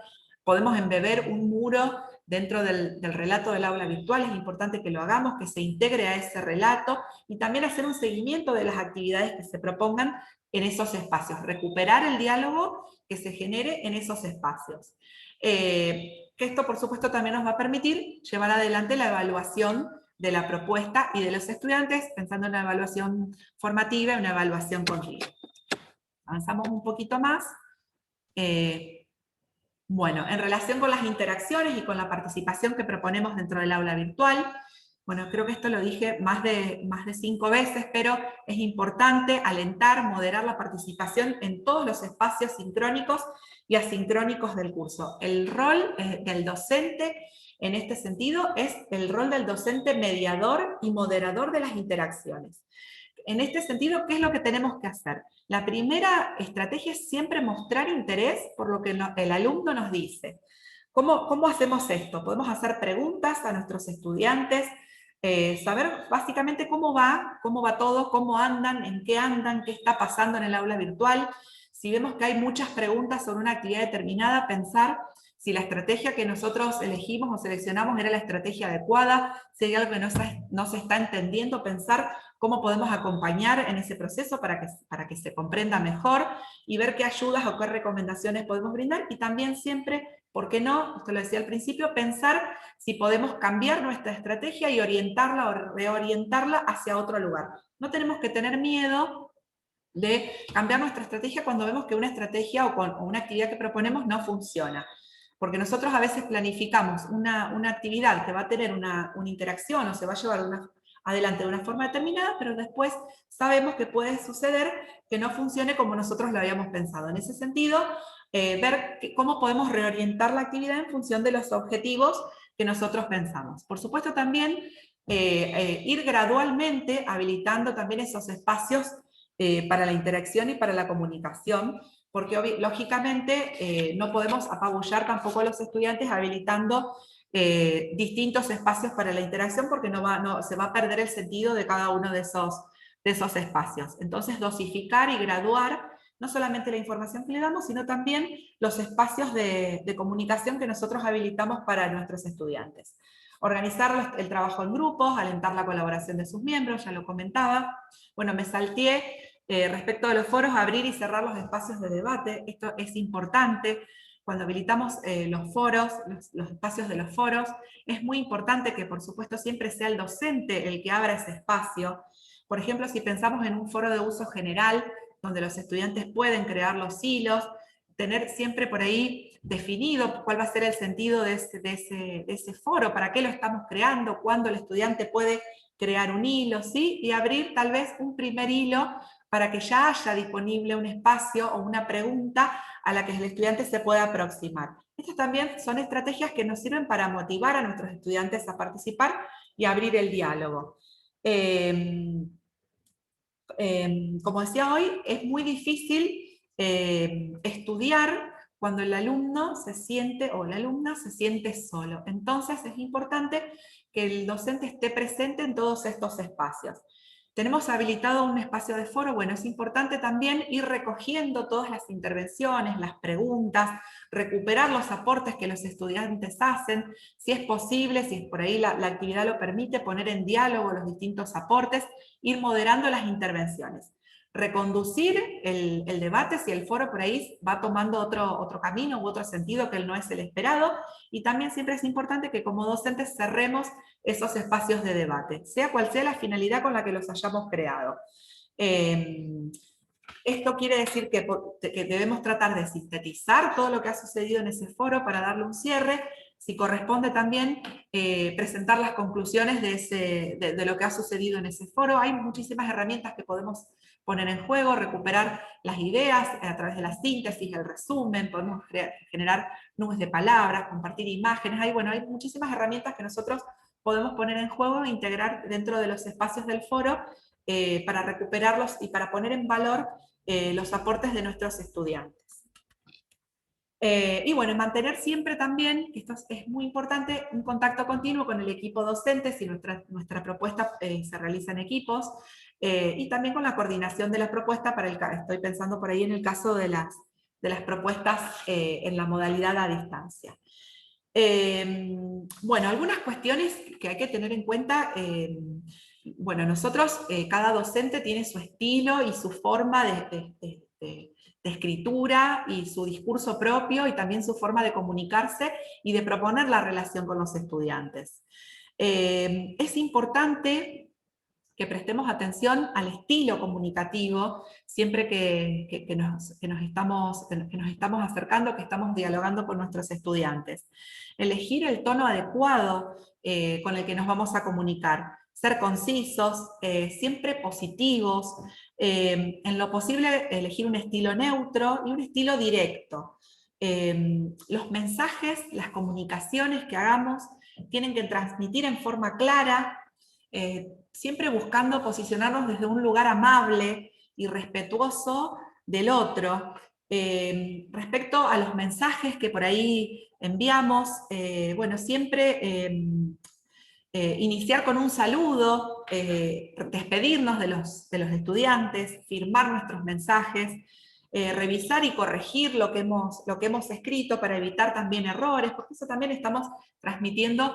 podemos embeber un muro dentro del relato del aula virtual. Es importante que lo hagamos, que se integre a ese relato, y también hacer un seguimiento de las actividades que se propongan en esos espacios. Recuperar el diálogo que se genere en esos espacios. Que esto, por supuesto, también nos va a permitir llevar adelante la evaluación de la propuesta y de los estudiantes, pensando en una evaluación formativa y una evaluación continua. Avanzamos un poquito más. Bueno, en relación con las interacciones y con la participación que proponemos dentro del aula virtual, bueno, creo que esto lo dije más de 5 veces, pero es importante alentar, moderar la participación en todos los espacios sincrónicos y asincrónicos del curso. El rol del docente, en este sentido, es el rol del docente mediador y moderador de las interacciones. En este sentido, ¿qué es lo que tenemos que hacer? La primera estrategia es siempre mostrar interés por lo que el alumno nos dice. ¿Cómo hacemos esto? Podemos hacer preguntas a nuestros estudiantes, saber básicamente cómo va todo, cómo andan, en qué andan, qué está pasando en el aula virtual. Si vemos que hay muchas preguntas sobre una actividad determinada, pensar si la estrategia que nosotros elegimos o seleccionamos era la estrategia adecuada, si hay algo que no se está entendiendo, pensar cómo podemos acompañar en ese proceso para que se comprenda mejor, y ver qué ayudas o qué recomendaciones podemos brindar, y también siempre, ¿por qué no? Esto lo decía al principio, pensar si podemos cambiar nuestra estrategia y orientarla o reorientarla hacia otro lugar. No tenemos que tener miedo de cambiar nuestra estrategia cuando vemos que una estrategia o una actividad que proponemos no funciona. Porque nosotros a veces planificamos una actividad que va a tener una interacción o se va a llevar adelante de una forma determinada, pero después sabemos que puede suceder que no funcione como nosotros lo habíamos pensado. En ese sentido, ver cómo podemos reorientar la actividad en función de los objetivos que nosotros pensamos. Por supuesto, también ir gradualmente habilitando también esos espacios para la interacción y para la comunicación, porque lógicamente no podemos apabullar tampoco a los estudiantes habilitando distintos espacios para la interacción, porque se va a perder el sentido de cada uno de esos espacios. Entonces, dosificar y graduar no solamente la información que le damos, sino también los espacios de comunicación que nosotros habilitamos para nuestros estudiantes. Organizar el trabajo en grupos, alentar la colaboración de sus miembros, ya lo comentaba. Bueno, me salteé respecto de los foros, abrir y cerrar los espacios de debate. Esto es importante. Cuando habilitamos los foros, los espacios de los foros, es muy importante que, por supuesto, siempre sea el docente el que abra ese espacio. Por ejemplo, si pensamos en un foro de uso general, donde los estudiantes pueden crear los hilos, tener siempre por ahí definido cuál va a ser el sentido de ese foro, para qué lo estamos creando, cuándo el estudiante puede crear un hilo, ¿sí? Y abrir tal vez un primer hilo para que ya haya disponible un espacio o una pregunta a la que el estudiante se pueda aproximar. Estas también son estrategias que nos sirven para motivar a nuestros estudiantes a participar y abrir el diálogo. Como decía hoy, es muy difícil estudiar cuando el alumno se siente, o la alumna se siente solo. Entonces es importante que el docente esté presente en todos estos espacios. Tenemos habilitado un espacio de foro. Bueno, es importante también ir recogiendo todas las intervenciones, las preguntas, recuperar los aportes que los estudiantes hacen, si es posible, si es por ahí la actividad lo permite, poner en diálogo los distintos aportes, ir moderando las intervenciones. Reconducir el debate si el foro por ahí va tomando otro camino u otro sentido que no es el esperado, y también siempre es importante que como docentes cerremos esos espacios de debate, sea cual sea la finalidad con la que los hayamos creado. Esto quiere decir que debemos tratar de sintetizar todo lo que ha sucedido en ese foro para darle un cierre, si corresponde también presentar las conclusiones de lo que ha sucedido en ese foro. Hay muchísimas herramientas que podemos poner en juego, recuperar las ideas a través de la síntesis, el resumen, podemos generar nubes de palabras, compartir imágenes, hay muchísimas herramientas que nosotros podemos poner en juego e integrar dentro de los espacios del foro para recuperarlos y para poner en valor los aportes de nuestros estudiantes. Y bueno, mantener siempre también, esto es muy importante, un contacto continuo con el equipo docente, si nuestra propuesta se realiza en equipos, y también con la coordinación de la propuesta, estoy pensando por ahí en el caso de las propuestas en la modalidad a distancia. Bueno, algunas cuestiones que hay que tener en cuenta. Bueno, nosotros, cada docente tiene su estilo y su forma de escritura y su discurso propio y también su forma de comunicarse y de proponer la relación con los estudiantes. Es importante que prestemos atención al estilo comunicativo siempre que nos estamos acercando, que estamos dialogando con nuestros estudiantes. Elegir el tono adecuado con el que nos vamos a comunicar. Ser concisos, siempre positivos, en lo posible elegir un estilo neutro y un estilo directo. Los mensajes, las comunicaciones que hagamos tienen que transmitir en forma clara, siempre buscando posicionarnos desde un lugar amable y respetuoso del otro. Respecto a los mensajes que por ahí enviamos, bueno, siempre iniciar con un saludo, despedirnos de los estudiantes, firmar nuestros mensajes, revisar y corregir lo que hemos escrito para evitar también errores, porque eso también estamos transmitiendo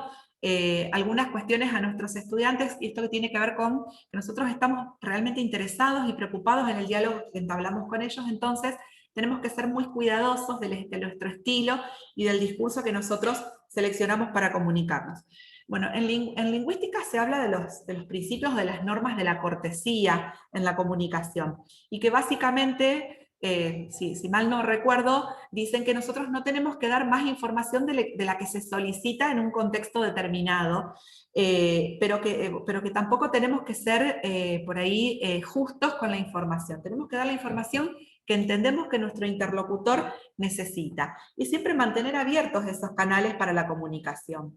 algunas cuestiones a nuestros estudiantes, y esto que tiene que ver con que nosotros estamos realmente interesados y preocupados en el diálogo que entablamos con ellos, entonces tenemos que ser muy cuidadosos de nuestro estilo y del discurso que nosotros seleccionamos para comunicarnos. Bueno, en lingüística se habla de los principios de las normas de la cortesía en la comunicación, y que básicamente, si mal no recuerdo, dicen que nosotros no tenemos que dar más información de la que se solicita en un contexto determinado, pero que tampoco tenemos que ser por ahí justos con la información. Tenemos que dar la información que entendemos que nuestro interlocutor necesita, y siempre mantener abiertos esos canales para la comunicación.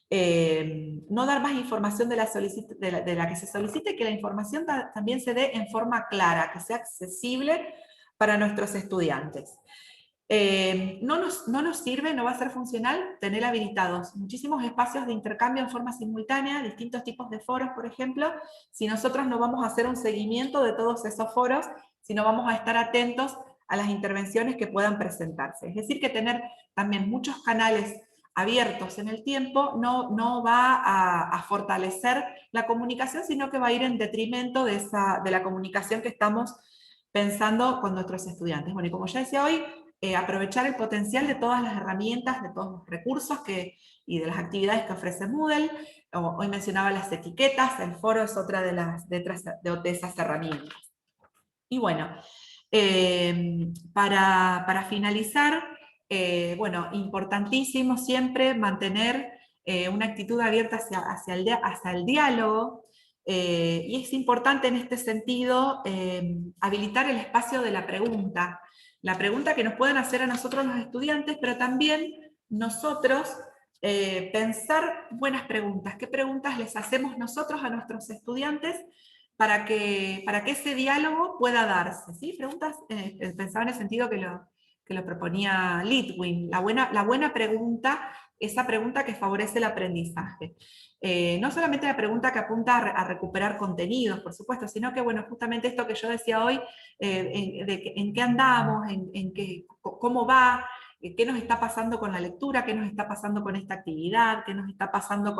No dar más información de la que se solicite, que la información también se dé en forma clara, que sea accesible para nuestros estudiantes. No nos sirve, no va a ser funcional tener habilitados muchísimos espacios de intercambio en forma simultánea, distintos tipos de foros, por ejemplo, si nosotros no vamos a hacer un seguimiento de todos esos foros, si no vamos a estar atentos a las intervenciones que puedan presentarse. Es decir, que tener también muchos canales abiertos en el tiempo no va a fortalecer la comunicación, sino que va a ir en detrimento de la comunicación que estamos pensando con nuestros estudiantes. Bueno, y como ya decía hoy, aprovechar el potencial de todas las herramientas, de todos los recursos y de las actividades que ofrece Moodle. Hoy mencionaba las etiquetas, el foro es otra de esas herramientas. Y bueno, para finalizar, bueno, importantísimo siempre mantener una actitud abierta hacia el diálogo, y es importante en este sentido habilitar el espacio de la pregunta que nos pueden hacer a nosotros los estudiantes, pero también nosotros pensar buenas preguntas. ¿Qué preguntas les hacemos nosotros a nuestros estudiantes para que ese diálogo pueda darse? ¿Sí? Preguntas, pensaba en el sentido que lo proponía Litwin, la buena pregunta esa pregunta que favorece el aprendizaje. No solamente la pregunta que apunta a recuperar contenidos, por supuesto, sino que, bueno, justamente esto que yo decía hoy, en qué andamos, cómo va, qué nos está pasando con la lectura, qué nos está pasando con esta actividad, qué nos está pasando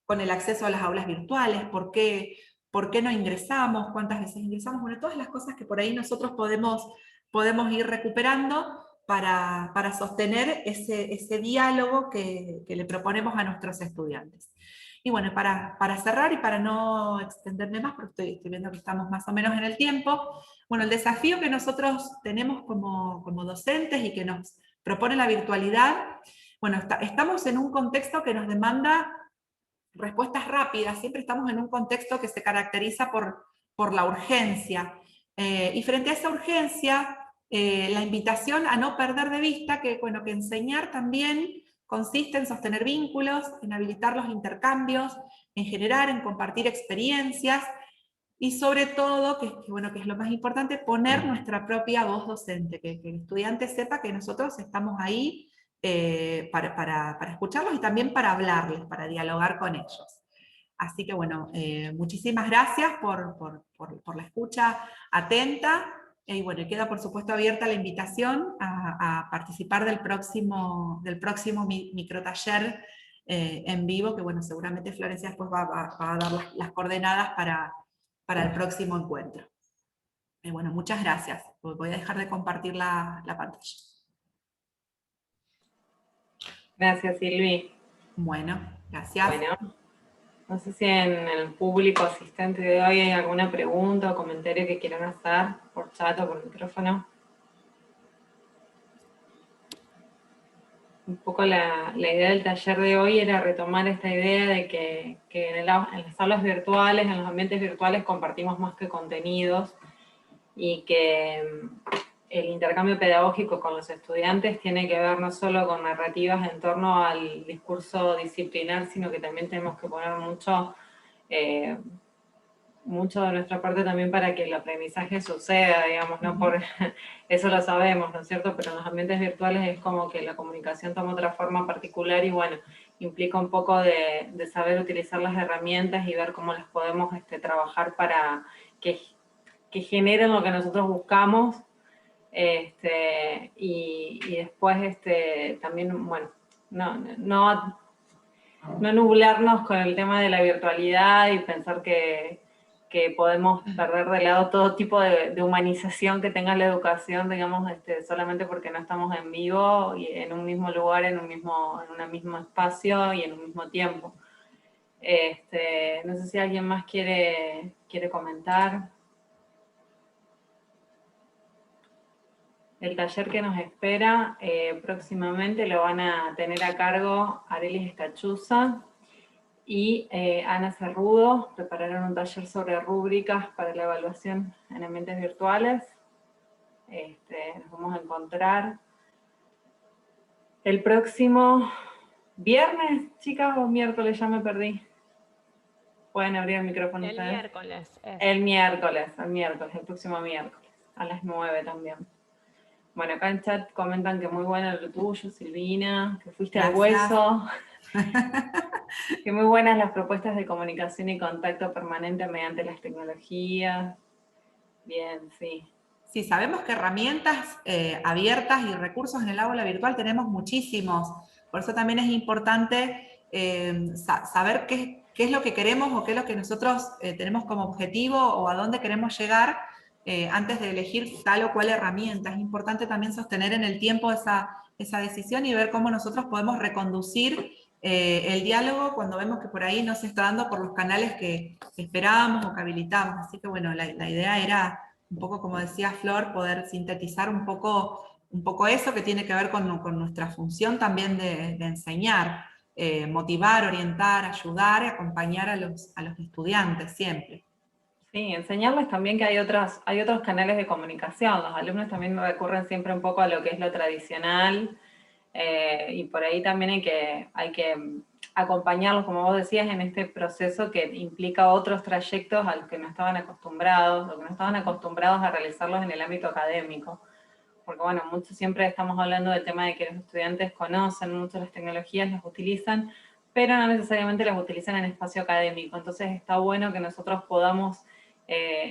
con el acceso a las aulas virtuales, por qué no ingresamos, cuántas veces ingresamos, bueno, todas las cosas que por ahí nosotros podemos ir recuperando para sostener ese diálogo que le proponemos a nuestros estudiantes. Y bueno, para cerrar y para no extenderme más, porque estoy viendo que estamos más o menos en el tiempo, bueno, el desafío que nosotros tenemos como docentes y que nos propone la virtualidad, bueno, estamos en un contexto que nos demanda respuestas rápidas, siempre estamos en un contexto que se caracteriza por la urgencia. Y frente a esa urgencia, la invitación a no perder de vista que, bueno, que enseñar también consiste en sostener vínculos, en habilitar los intercambios, en generar, en compartir experiencias, y sobre todo, bueno, que es lo más importante, poner nuestra propia voz docente, que el estudiante sepa que nosotros estamos ahí para escucharlos y también para hablarles, para dialogar con ellos. Así que bueno, muchísimas gracias por la escucha atenta, y bueno, queda por supuesto abierta la invitación a participar del próximo microtaller en vivo, que bueno, seguramente Florencia después va a dar las coordenadas para el próximo encuentro. Bueno, muchas gracias. Voy a dejar de compartir la pantalla. Gracias, Silvi. Bueno, gracias. Bueno, no sé si en el público asistente de hoy hay alguna pregunta o comentario que quieran hacer por chat o por micrófono. Un poco la idea del taller de hoy era retomar esta idea de que en las aulas virtuales, en los ambientes virtuales compartimos más que contenidos, y que el intercambio pedagógico con los estudiantes tiene que ver no solo con narrativas en torno al discurso disciplinar, sino que también tenemos que poner mucho de nuestra parte también para que el aprendizaje suceda, digamos, ¿no? Por eso lo sabemos, ¿no es cierto? Pero en los ambientes virtuales es como que la comunicación toma otra forma particular y, bueno, implica un poco de saber utilizar las herramientas y ver cómo las podemos trabajar para que generen lo que nosotros buscamos, y después también, bueno, no nublarnos con el tema de la virtualidad y pensar que podemos perder de lado todo tipo de humanización que tenga la educación, digamos, solamente porque no estamos en vivo y en un mismo lugar, en un mismo espacio y en un mismo tiempo. No sé si alguien más quiere comentar. El taller que nos espera próximamente lo van a tener a cargo Arelis Escachuza y Ana Cerrudo. Prepararon un taller sobre rúbricas para la evaluación en ambientes virtuales. Nos vamos a encontrar el próximo viernes, chicas, o miércoles, ya me perdí. Pueden abrir el micrófono el ustedes. Miércoles. El miércoles, el próximo miércoles, a las 9 también. Bueno, acá en chat comentan que muy bueno lo tuyo, Silvina, que fuiste al hueso. Que muy buenas las propuestas de comunicación y contacto permanente mediante las tecnologías. Bien, sí. Sí, sabemos que herramientas abiertas y recursos en el aula virtual tenemos muchísimos. Por eso también es importante saber qué es lo que queremos o qué es lo que nosotros tenemos como objetivo o a dónde queremos llegar antes de elegir tal o cual herramienta. Es importante también sostener en el tiempo esa decisión y ver cómo nosotros podemos reconducir el diálogo cuando vemos que por ahí no se está dando por los canales que esperábamos o que habilitamos. Así que bueno, la idea era un poco, como decía Flor, poder sintetizar un poco eso que tiene que ver con nuestra función también de enseñar, motivar, orientar, ayudar y acompañar a los estudiantes siempre. Sí, enseñarles también que hay otros canales de comunicación. Los alumnos también recurren siempre un poco a lo que es lo tradicional, y por ahí también hay que acompañarlos, como vos decías, en este proceso que implica otros trayectos a los que no estaban acostumbrados, o que no estaban acostumbrados a realizarlos en el ámbito académico. porque bueno, mucho siempre estamos hablando del tema de que los estudiantes conocen mucho las tecnologías, las utilizan, pero no necesariamente las utilizan en espacio académico. Entonces está bueno que nosotros podamos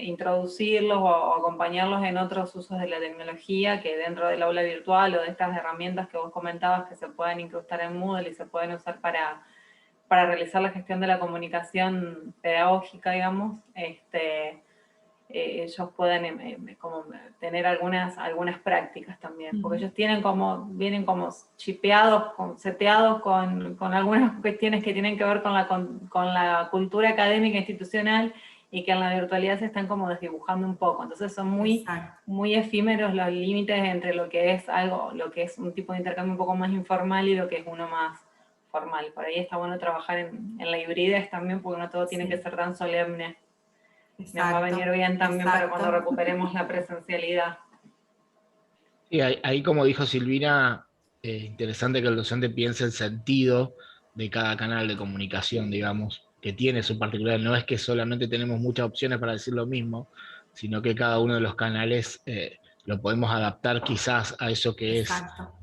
introducirlos o acompañarlos en otros usos de la tecnología que dentro del aula virtual o de estas herramientas que vos comentabas que se pueden incrustar en Moodle y se pueden usar para realizar la gestión de la comunicación pedagógica, digamos, ellos pueden como tener algunas prácticas también, porque ellos vienen como chipeados, seteados con algunas cuestiones que tienen que ver con la cultura académica institucional y que en la virtualidad se están como desdibujando un poco. Entonces son muy efímeros los límites entre lo que es un tipo de intercambio un poco más informal y lo que es uno más formal. Por ahí está bueno trabajar en la hibridez también, porque no todo tiene que ser tan solemne. Nos va a venir bien también para cuando recuperemos la presencialidad. Sí, ahí como dijo Silvina, interesante que el docente piense el sentido de cada canal de comunicación, digamos, que tiene su particularidad. No es que solamente tenemos muchas opciones para decir lo mismo, sino que cada uno de los canales lo podemos adaptar quizás a eso que es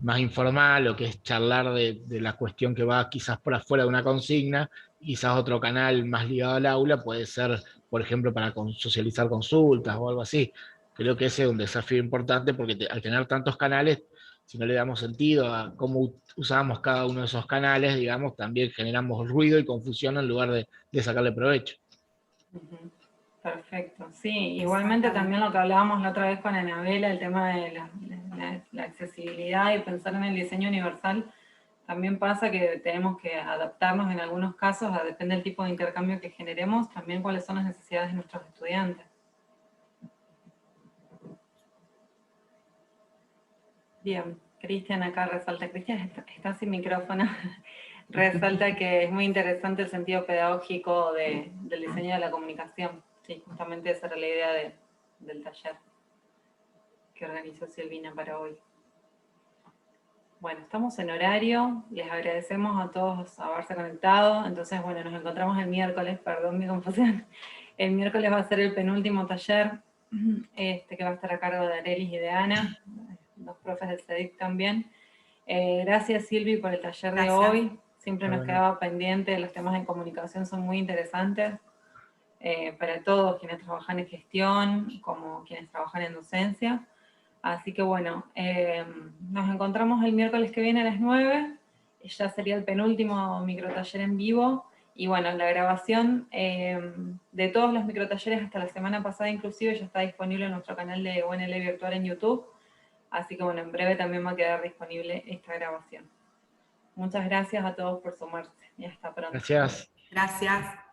más informal o que es charlar de la cuestión que va quizás por afuera de una consigna. Quizás otro canal más ligado al aula puede ser, por ejemplo, para socializar consultas o algo así. Creo que ese es un desafío importante porque al tener tantos canales, si no le damos sentido a cómo usamos cada uno de esos canales, digamos, también generamos ruido y confusión en lugar de sacarle provecho. Perfecto, sí, igualmente también lo que hablábamos la otra vez con Anabela, el tema de la accesibilidad y pensar en el diseño universal, también pasa que tenemos que adaptarnos en algunos casos, depende del tipo de intercambio que generemos, también cuáles son las necesidades de nuestros estudiantes. Bien, Cristian acá resalta, Cristian está sin micrófono, resalta que es muy interesante el sentido pedagógico del diseño de la comunicación. Sí, justamente esa era la idea del taller que organizó Silvina para hoy. Bueno, estamos en horario, les agradecemos a todos haberse conectado, entonces bueno, nos encontramos el miércoles, perdón mi confusión, el miércoles va a ser el penúltimo taller, que va a estar a cargo de Arelis y de Ana, los profes del CEDIC también. Gracias Silvi por el taller de hoy, siempre nos quedaba pendiente, los temas de comunicación son muy interesantes para todos quienes trabajan en gestión, como quienes trabajan en docencia. Así que bueno, nos encontramos el miércoles que viene a las 9, ya sería el penúltimo microtaller en vivo, y bueno, la grabación de todos los microtalleres hasta la semana pasada inclusive ya está disponible en nuestro canal de UNL Virtual en YouTube, así que bueno, en breve también va a quedar disponible esta grabación. Muchas gracias a todos por sumarse y hasta pronto. Gracias. Gracias.